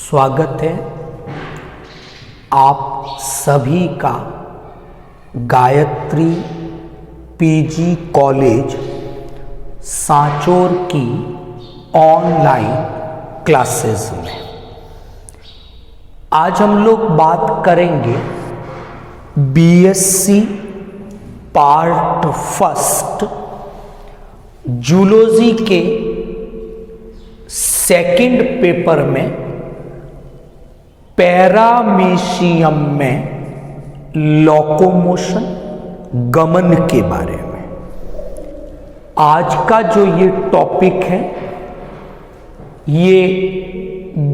स्वागत है आप सभी का गायत्री पीजी कॉलेज सांचौर की ऑनलाइन क्लासेस में। आज हम लोग बात करेंगे बीएससी पार्ट फर्स्ट जूलॉजी के सेकंड पेपर में पैरामीशियम में लोकोमोशन गमन के बारे में। आज का जो ये टॉपिक है ये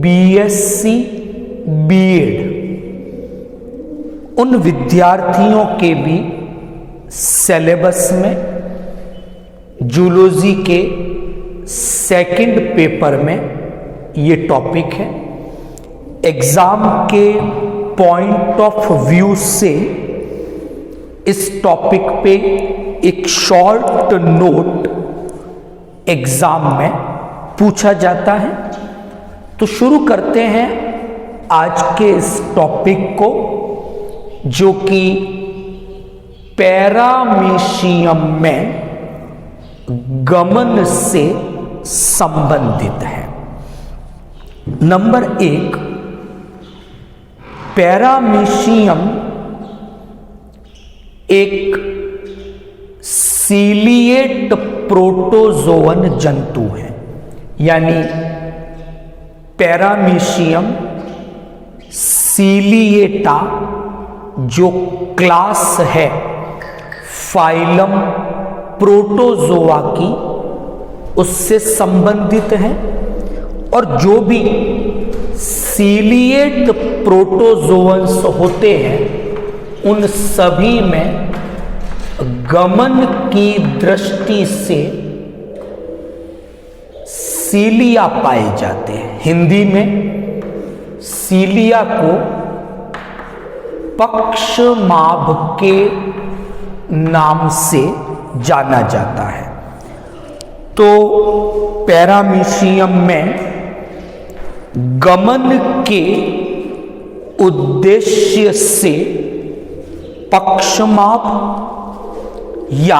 बीएससी बीएड उन विद्यार्थियों के भी सिलेबस में जूलॉजी के सेकंड पेपर में ये टॉपिक है। एग्जाम के पॉइंट ऑफ व्यू से इस टॉपिक पे एक शॉर्ट नोट एग्जाम में पूछा जाता है। तो शुरू करते हैं आज के इस टॉपिक को, जो कि पैरामीशियम में गमन से संबंधित है। नंबर 1, पैरामीशियम एक सीलिएट प्रोटोजोअन जंतु है, यानी पैरामीशियम सीलिएटा जो क्लास है फाइलम प्रोटोजोआ की, उससे संबंधित है। और जो भी सीलिएट प्रोटोजोअन्स होते हैं उन सभी में गमन की दृष्टि से सीलिया पाए जाते हैं। हिंदी में सीलिया को पक्षमाभ के नाम से जाना जाता है। तो पैरामीशियम में गमन के उद्देश्य से पक्षमाभ या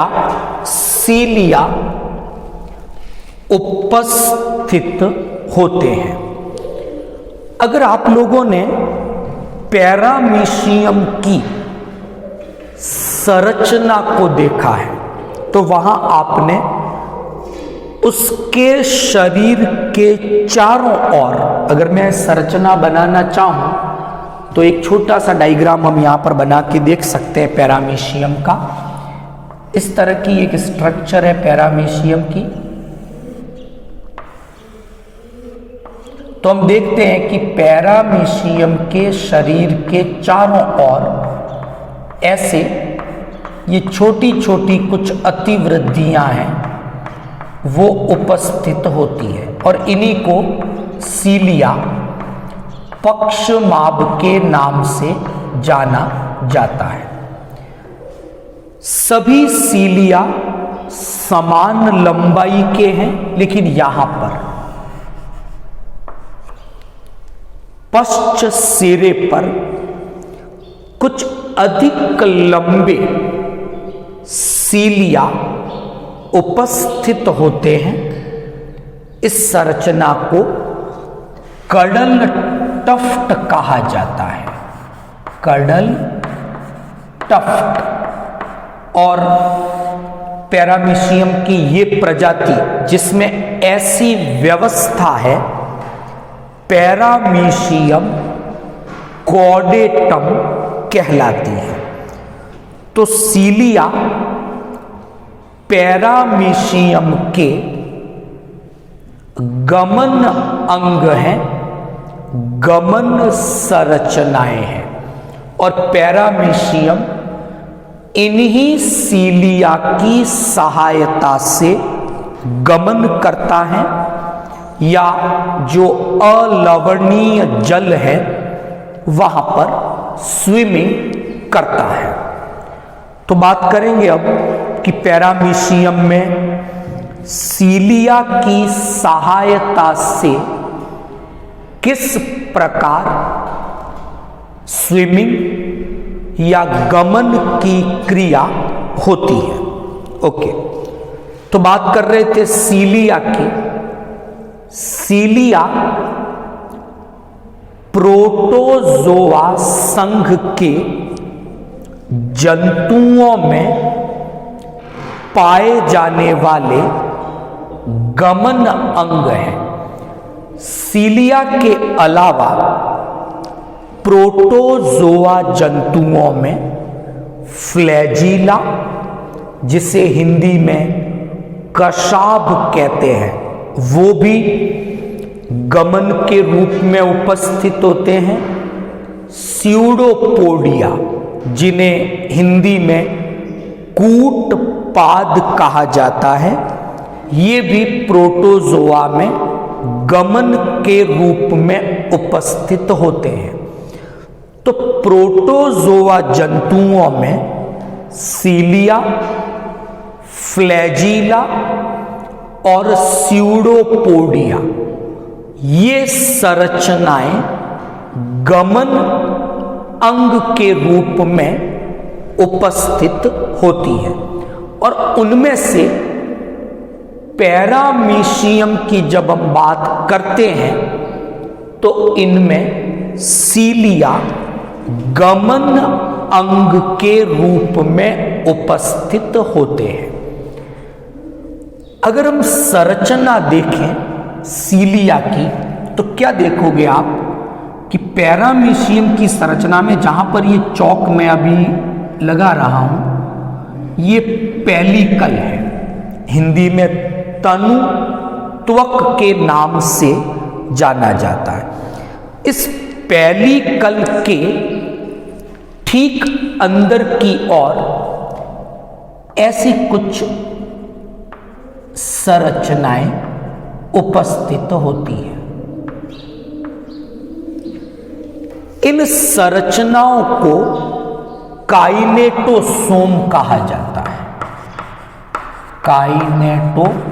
सीलिया उपस्थित होते हैं। अगर आप लोगों ने पैरामीशियम की संरचना को देखा है तो वहां आपने उसके शरीर के चारों ओर, अगर मैं संरचना बनाना चाहूं तो एक छोटा सा डायग्राम हम यहां पर बना के देख सकते हैं पैरामीशियम का। इस तरह की एक स्ट्रक्चर है पैरामीशियम की। तो हम देखते हैं कि पैरामीशियम के शरीर के चारों ओर ऐसे ये छोटी छोटी कुछ अतिवृद्धियां हैं वो उपस्थित होती है, और इन्हीं को सीलिया पक्षमाभ के नाम से जाना जाता है। सभी सीलिया समान लंबाई के हैं, लेकिन यहां पर पश्च सिरे पर कुछ अधिक लंबे सीलिया उपस्थित होते हैं। इस संरचना को कडल टफ्ट कहा जाता है, कडल टफ्ट। और पैरामीशियम की ये प्रजाति जिसमें ऐसी व्यवस्था है पैरामीशियम कॉर्डेटम कहलाती है। तो सीलिया पैरामीशियम के गमन अंग हैं, गमन संरचनाएं हैं, और पैरामीशियम इन्हीं सीलिया की सहायता से गमन करता है, या जो अलवणीय जल है वहां पर स्विमिंग करता है। तो बात करेंगे अब कि पैरामीशियम में सीलिया की सहायता से किस प्रकार स्विमिंग या गमन की क्रिया होती है। ओके, तो बात कर रहे थे सीलिया की। सीलिया प्रोटोजोआ संघ के जंतुओं में पाए जाने वाले गमन अंग हैं। सीलिया के अलावा प्रोटोजोआ जंतुओं में फ्लैजिला, जिसे हिंदी में कशाभ कहते हैं, वो भी गमन के रूप में उपस्थित होते हैं। स्यूडोपोडिया, जिन्हें हिंदी में कूटपाद कहा जाता है, ये भी प्रोटोजोआ में गमन के रूप में उपस्थित होते हैं। तो प्रोटोजोआ जंतुओं में सीलिया, फ्लैजिला और स्यूडोपोडिया, ये संरचनाएं गमन अंग के रूप में उपस्थित होती हैं। और उनमें से पैरामीशियम की जब हम बात करते हैं तो इनमें सीलिया गमन अंग के रूप में उपस्थित होते हैं। अगर हम संरचना देखें सीलिया की तो क्या देखोगे आप कि पैरामीशियम की संरचना में, जहां पर ये चौक मैं अभी लगा रहा हूं, ये पेलिकल है, हिंदी में तनु त्वक के नाम से जाना जाता है। इस पेलिकल के ठीक अंदर की ओर ऐसी कुछ संरचनाएं उपस्थित होती हैं। इन संरचनाओं को काइनेटोसोम कहा जाता है। काइनेटोसोम।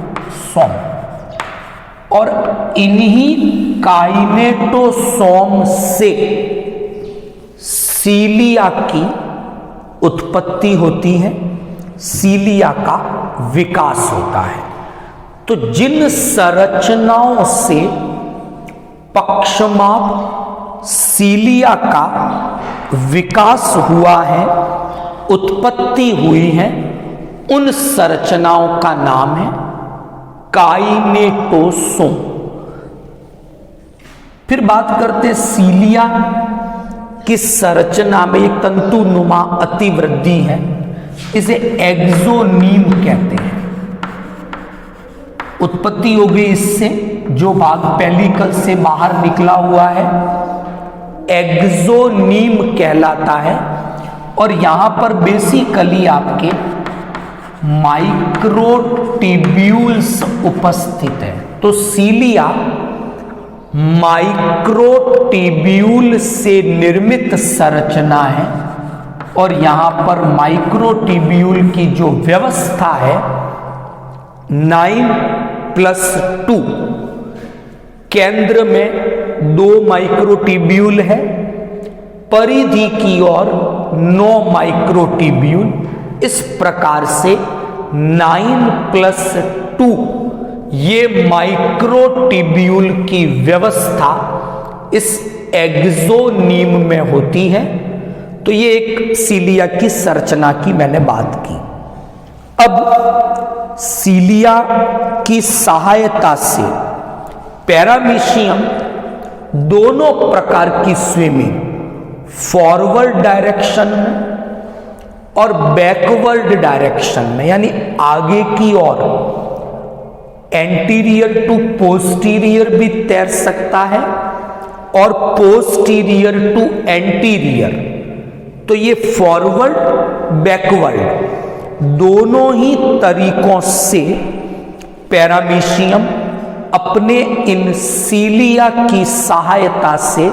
और इन्हीं काइनेटोसोम से सीलिया की उत्पत्ति होती है, सीलिया का विकास होता है। तो जिन संरचनाओं से पक्षमाप सीलिया का विकास हुआ है, उत्पत्ति हुई है, उन संरचनाओं का नाम है काइनेटोसोम। फिर बात करते सीलिया की संरचना में एक तंतुनुमा अतिवृद्धि है, इसे एक्सोनीम कहते हैं। उत्पत्ति हो गई इससे, जो भाग पेलिकल से बाहर निकला हुआ है एक्सोनीम कहलाता है। और यहां पर बेसिकली आपके माइक्रोट्यूब्यूल्स उपस्थित है। तो सीलिया माइक्रोट्यूब्यूल से निर्मित संरचना है। और यहां पर माइक्रोट्यूब्यूल की जो व्यवस्था है 9+2, केंद्र में 2 माइक्रोट्यूब्यूल है, परिधि की ओर 9 माइक्रोट्यूब्यूल। इस प्रकार से 9+2 ये माइक्रोट्यूब्यूल की व्यवस्था इस एक्सोनीम में होती है। तो ये एक सीलिया की संरचना की मैंने बात की। अब सीलिया की सहायता से पैरामीशियम दोनों प्रकार की स्विमिंग, फॉरवर्ड डायरेक्शन में और बैकवर्ड डायरेक्शन में, यानी आगे की ओर एंटीरियर टू पोस्टीरियर भी तैर सकता है और पोस्टीरियर टू एंटीरियर। तो ये फॉरवर्ड बैकवर्ड दोनों ही तरीकों से पैरामीशियम अपने इन सीलिया की सहायता से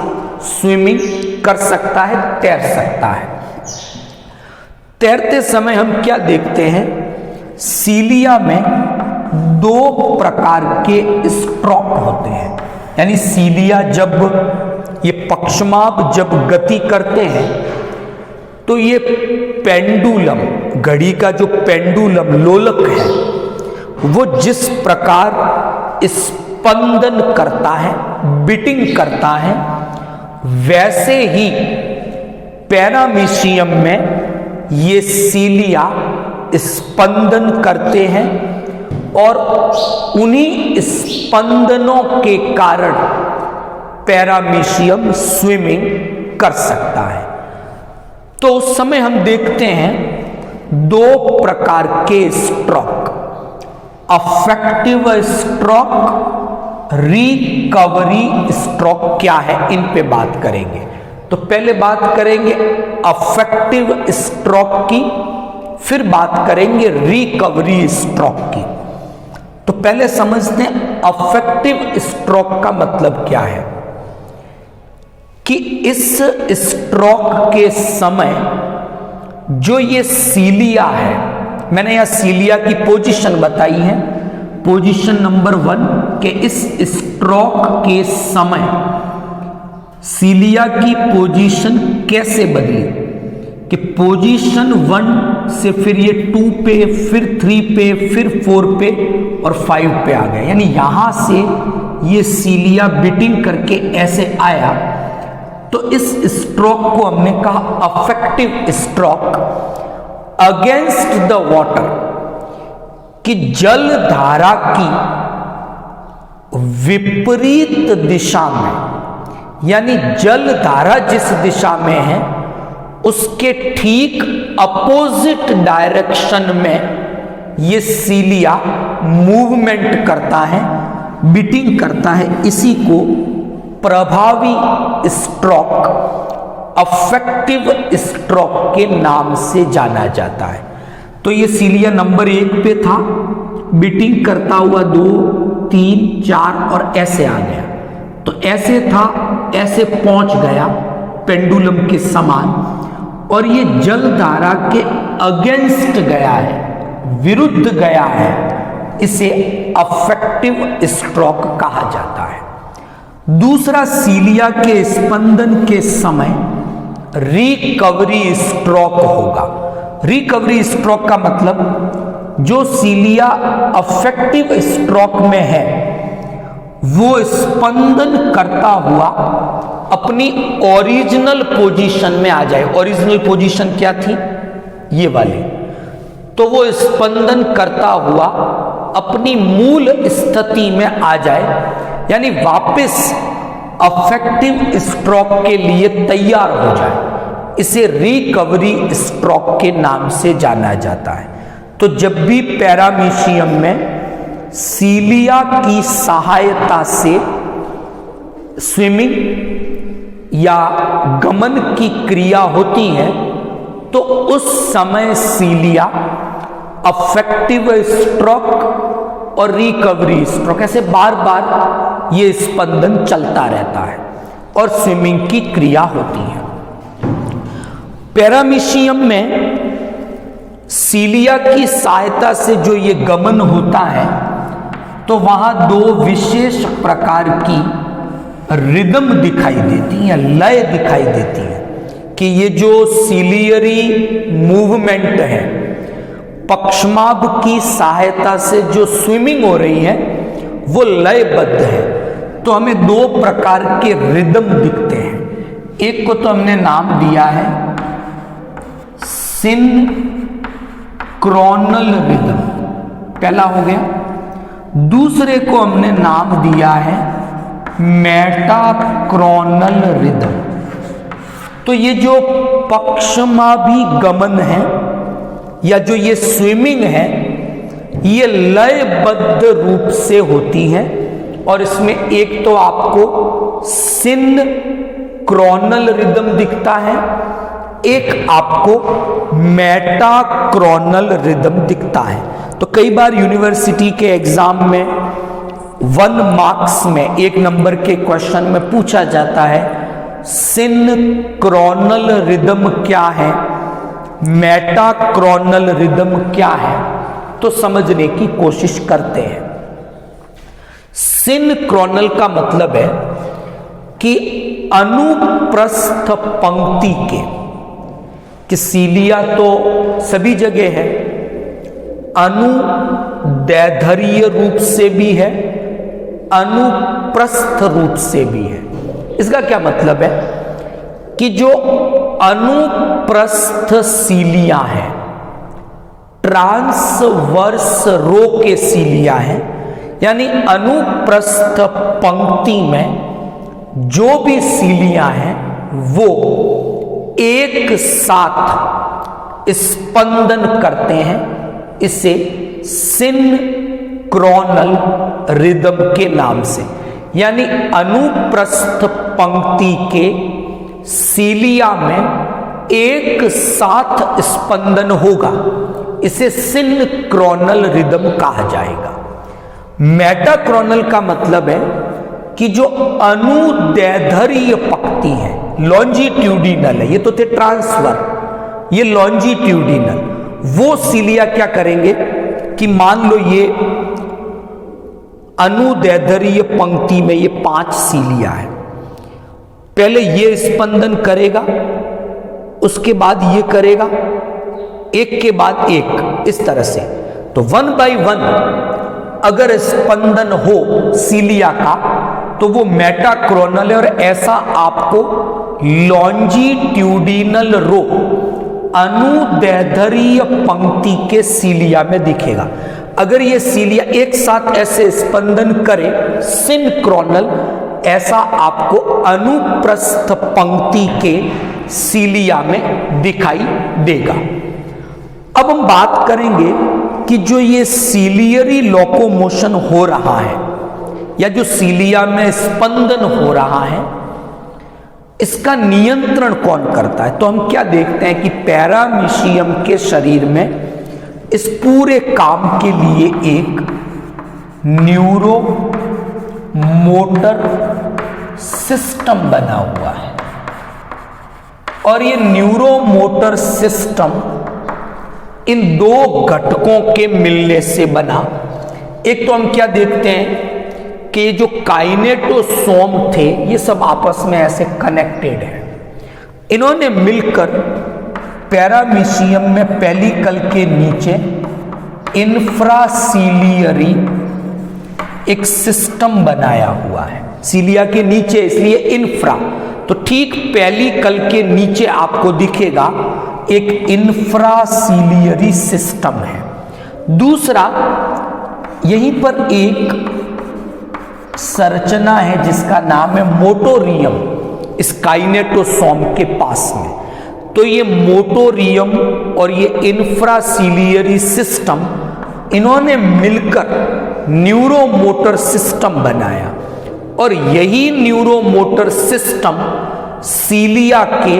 स्विमिंग कर सकता है, तैर सकता है। तैरते समय हम क्या देखते हैं, सीलिया में 2 प्रकार के स्ट्रोक होते हैं। यानी सीलिया जब ये पक्षमाभ जब गति करते हैं तो ये पेंडुलम, घड़ी का जो पेंडुलम लोलक है, वो जिस प्रकार स्पंदन करता है, बीटिंग करता है, वैसे ही पैरामीशियम में ये सीलिया स्पंदन करते हैं और उन्हीं स्पंदनों के कारण पैरामीशियम स्विमिंग कर सकता है। तो उस समय हम देखते हैं दो प्रकार के stroke, affective stroke, recovery stroke क्या है, इन पे बात करेंगे। तो पहले बात करेंगे अफेक्टिव स्ट्रोक की, फिर बात करेंगे रिकवरी स्ट्रोक की। तो पहले समझते हैं अफेक्टिव स्ट्रोक का मतलब क्या है, कि इस स्ट्रोक के समय जो ये सीलिया है, मैंने यहां सीलिया की पोजीशन बताई है, पोजीशन नंबर 1 के इस स्ट्रोक के समय सीलिया की पोजीशन कैसे बदली, कि पोजीशन 1 से फिर ये 2 पे, फिर 3 पे, फिर 4 पे और 5 पे आ गए। यानी यहां से ये सीलिया बीटिंग करके ऐसे आया, तो इस स्ट्रोक को हमने कहा affective stroke against the water, कि जल धारा की विपरीत दिशा में, यानी जल धारा जिस दिशा में है उसके ठीक अपोजिट डायरेक्शन में ये सीलिया मूवमेंट करता है, बीटिंग करता है। इसी को प्रभावी स्ट्रोक, अफेक्टिव स्ट्रोक के नाम से जाना जाता है। तो ये सीलिया नंबर 1 पे था, बीटिंग करता हुआ 2, 3, 4 और ऐसे आ गया। तो ऐसे था, ऐसे पहुंच गया पेंडुलम के समान, और ये जल धारा के अगेंस्ट गया है, विरुद्ध गया है, इसे अफेक्टिव स्ट्रोक कहा जाता है। दूसरा, सीलिया के स्पंदन के समय रिकवरी स्ट्रोक होगा। रिकवरी स्ट्रोक का मतलब जो सीलिया अफेक्टिव स्ट्रोक में है वो स्पंदन करता हुआ अपनी ओरिजिनल पोजीशन में आ जाए। ओरिजिनल पोजीशन क्या थी, ये वाली। तो वो स्पंदन करता हुआ अपनी मूल स्थिति में आ जाए, यानी वापस अफेक्टिव स्ट्रोक के लिए तैयार हो जाए। इसे रिकवरी स्ट्रोक के नाम से जाना जाता है। तो जब भी पैरामीशियम में सीलिया की सहायता से स्विमिंग या गमन की क्रिया होती है, तो उस समय सीलिया अफेक्टिव स्ट्रोक और रिकवरी स्ट्रोक, ऐसे बार बार ये स्पंदन चलता रहता है और स्विमिंग की क्रिया होती है। पैरामीशियम में सीलिया की सहायता से जो ये गमन होता है, तो वहां 2 विशेष प्रकार की रिदम दिखाई देती है, लय दिखाई देती है, कि ये जो सीलियरी मूवमेंट है, पक्षमाभ की सहायता से जो स्विमिंग हो रही है वो लयबद्ध है। तो हमें 2 प्रकार के रिदम दिखते हैं। एक को तो हमने नाम दिया है सिनक्रोनल रिदम, पहला हो गया। दूसरे को हमने नाम दिया है मेटाक्रोनल रिदम। तो ये जो पक्षमाभी गमन है या जो ये स्विमिंग है, ये लयबद्ध रूप से होती है, और इसमें एक तो आपको सिनक्रोनल रिदम दिखता है, एक आपको मेटाक्रोनल रिदम दिखता है। तो कई बार यूनिवर्सिटी के एग्जाम में 1 मार्क्स में 1 नंबर के क्वेश्चन में पूछा जाता है सिनक्रोनल रिदम क्या है, मेटाक्रोनल रिदम क्या है, तो समझने की कोशिश करते हैं। सिनक्रोनल का मतलब है कि अनुप्रस्थ पंक्ति के, कि सीलिया तो सभी जगह है, अनुदैर्ध्य रूप से भी है, अनुप्रस्थ रूप से भी है। इसका क्या मतलब है कि जो अनुप्रस्थ सीलिया है, ट्रांसवर्स रो के सीलिया है, यानी अनुप्रस्थ पंक्ति में जो भी सीलिया है वो एक साथ स्पंदन करते हैं, इसे सिनक्रोनल रिदम के नाम से। यानी अनुप्रस्थ पंक्ति के सीलिया में एक साथ स्पंदन होगा, इसे सिनक्रोनल रिदम कहा जाएगा। मेटाक्रोनल का मतलब है कि जो अनुदैर्ध्य पंक्ति है, लॉन्जिट्यूडिनल है, ये तो थे ट्रांसफर, ये लॉन्जिट्यूडिनल, वो सीलिया क्या करेंगे कि मान लो ये अनुदैर्ध्य पंक्ति में ये 5 सीलिया है, पहले ये स्पंदन करेगा, उसके बाद ये करेगा, एक के बाद एक, इस तरह से। तो 1 बाय 1 अगर स्पंदन हो सीलिया का तो वो मेटाक्रोनल है, और ऐसा आपको लॉन्जिट्यूडिनल रो, अनुदैर्ध्य पंक्ति के सीलिया में दिखेगा। अगर ये सीलिया एक साथ ऐसे स्पंदन करे सिनक्रोनल, ऐसा आपको अनुप्रस्थ पंक्ति के सीलिया में दिखाई देगा। अब हम बात करेंगे कि जो ये सीलियरी लोकोमोशन हो रहा है, या जो सीलिया में स्पंदन हो रहा है, इसका नियंत्रण कौन करता है। तो हम क्या देखते हैं कि पैरामीशियम के शरीर में इस पूरे काम के लिए एक न्यूरो मोटर सिस्टम बना हुआ है, और ये न्यूरो मोटर सिस्टम इन 2 घटकों के मिलने से बना। एक तो हम क्या देखते हैं कि जो काइनेटोसोम थे ये सब आपस में ऐसे कनेक्टेड है, इन्होंने मिलकर पैरामीशियम में पेलिकल के नीचे इंफ्रासीलियरी एक सिस्टम बनाया हुआ है। सीलिया के नीचे इसलिए इंफ्रा, तो ठीक पेलिकल के नीचे आपको दिखेगा एक इंफ्रासीलियरी सिस्टम है। दूसरा, यहीं पर एक संरचना है जिसका नाम है मोटोरियम, इस काइनेटोसोम के पास में। तो ये मोटोरियम और ये इंफ्रासीलियरी सिस्टम, इन्होंने मिलकर न्यूरोमोटर सिस्टम बनाया, और यही न्यूरोमोटर सिस्टम सीलिया के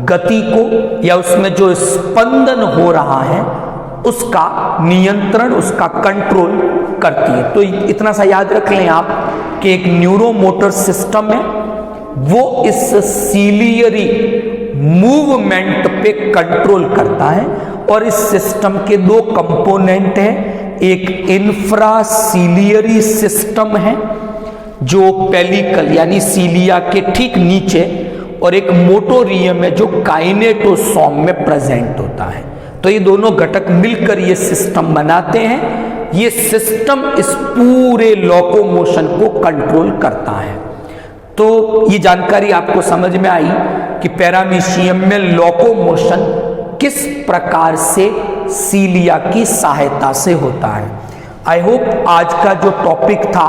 गति को, या उसमें जो स्पंदन हो रहा है उसका नियंत्रण, उसका कंट्रोल करती है। तो इतना सा याद रख लें आप कि एक न्यूरोमोटर सिस्टम है, वो इस सीलियरी मूवमेंट पे कंट्रोल करता है, और इस सिस्टम के 2 कंपोनेंट हैं, एक इंफ्रासीलियरी सिस्टम है जो पेलिकल यानी सीलिया के ठीक नीचे, और एक मोटोरियम है जो काइनेटोसोम में प्रेजेंट होता है। तो ये दोनों घटक मिलकर ये सिस्टम बनाते हैं। ये सिस्टम इस पूरे लोकोमोशन को कंट्रोल करता है। तो ये जानकारी आपको समझ में आई कि पैरामीशियम में लोकोमोशन किस प्रकार से सीलिया की सहायता से होता है। आई होप आज का जो टॉपिक था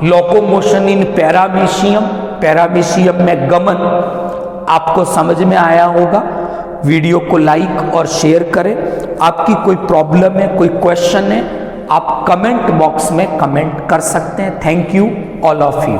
लोकोमोशन इन पैरामीशियम, पैरामीशियम में गमन, आपको समझ में आया होगा। वीडियो को लाइक और शेयर करें। आपकी कोई प्रॉब्लम है, कोई क्वेश्चन है, आप कमेंट बॉक्स में कमेंट कर सकते हैं। Thank you all of you.